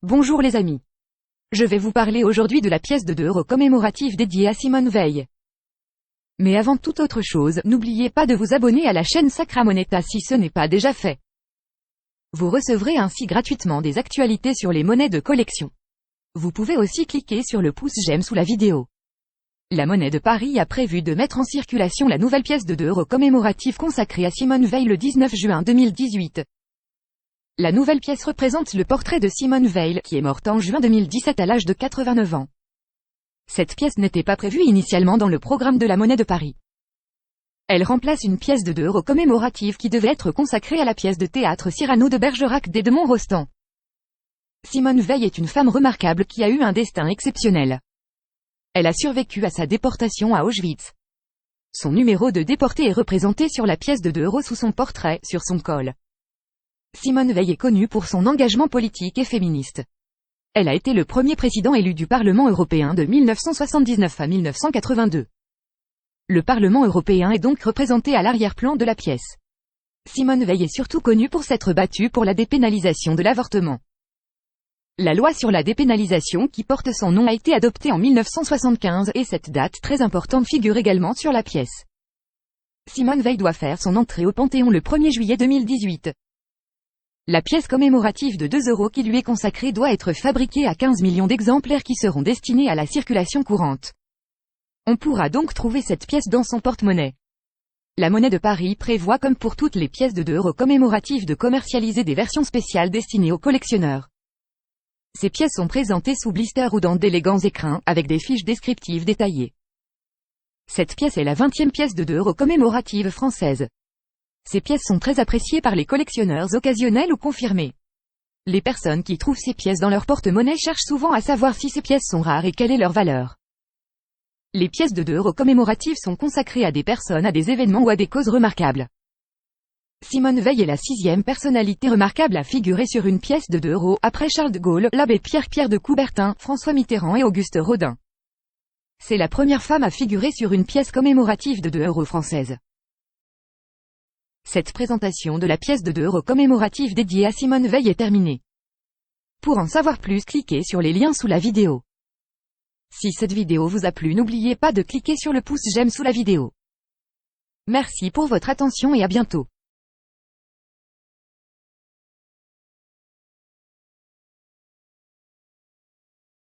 Bonjour les amis. Je vais vous parler aujourd'hui de la pièce de 2 € commémorative dédiée à Simone Veil. Mais avant toute autre chose, n'oubliez pas de vous abonner à la chaîne Sacra Moneta si ce n'est pas déjà fait. Vous recevrez ainsi gratuitement des actualités sur les monnaies de collection. Vous pouvez aussi cliquer sur le pouce j'aime sous la vidéo. La Monnaie de Paris a prévu de mettre en circulation la nouvelle pièce de 2 € commémorative consacrée à Simone Veil le 19 juin 2018. La nouvelle pièce représente le portrait de Simone Veil, qui est morte en juin 2017 à l'âge de 89 ans. Cette pièce n'était pas prévue initialement dans le programme de la Monnaie de Paris. Elle remplace une pièce de 2 € commémorative qui devait être consacrée à la pièce de théâtre Cyrano de Bergerac d'Edmond Rostand. Simone Veil est une femme remarquable qui a eu un destin exceptionnel. Elle a survécu à sa déportation à Auschwitz. Son numéro de déporté est représenté sur la pièce de 2 € sous son portrait, sur son col. Simone Veil est connue pour son engagement politique et féministe. Elle a été le premier président élu du Parlement européen de 1979 à 1982. Le Parlement européen est donc représenté à l'arrière-plan de la pièce. Simone Veil est surtout connue pour s'être battue pour la dépénalisation de l'avortement. La loi sur la dépénalisation qui porte son nom a été adoptée en 1975 et cette date très importante figure également sur la pièce. Simone Veil doit faire son entrée au Panthéon le 1er juillet 2018. La pièce commémorative de 2 € qui lui est consacrée doit être fabriquée à 15 millions d'exemplaires qui seront destinés à la circulation courante. On pourra donc trouver cette pièce dans son porte-monnaie. La Monnaie de Paris prévoit comme pour toutes les pièces de 2 € commémoratives de commercialiser des versions spéciales destinées aux collectionneurs. Ces pièces sont présentées sous blister ou dans d'élégants écrins, avec des fiches descriptives détaillées. Cette pièce est la 20e pièce de 2 € commémorative française. Ces pièces sont très appréciées par les collectionneurs occasionnels ou confirmés. Les personnes qui trouvent ces pièces dans leur porte-monnaie cherchent souvent à savoir si ces pièces sont rares et quelle est leur valeur. Les pièces de 2 € commémoratives sont consacrées à des personnes, à des événements ou à des causes remarquables. Simone Veil est la 6e personnalité remarquable à figurer sur une pièce de 2 € après Charles de Gaulle, l'abbé Pierre de Coubertin, François Mitterrand et Auguste Rodin. C'est la première femme à figurer sur une pièce commémorative de 2 € française. Cette présentation de la pièce de 2 € commémorative dédiée à Simone Veil est terminée. Pour en savoir plus, cliquez sur les liens sous la vidéo. Si cette vidéo vous a plu, n'oubliez pas de cliquer sur le pouce j'aime sous la vidéo. Merci pour votre attention et à bientôt.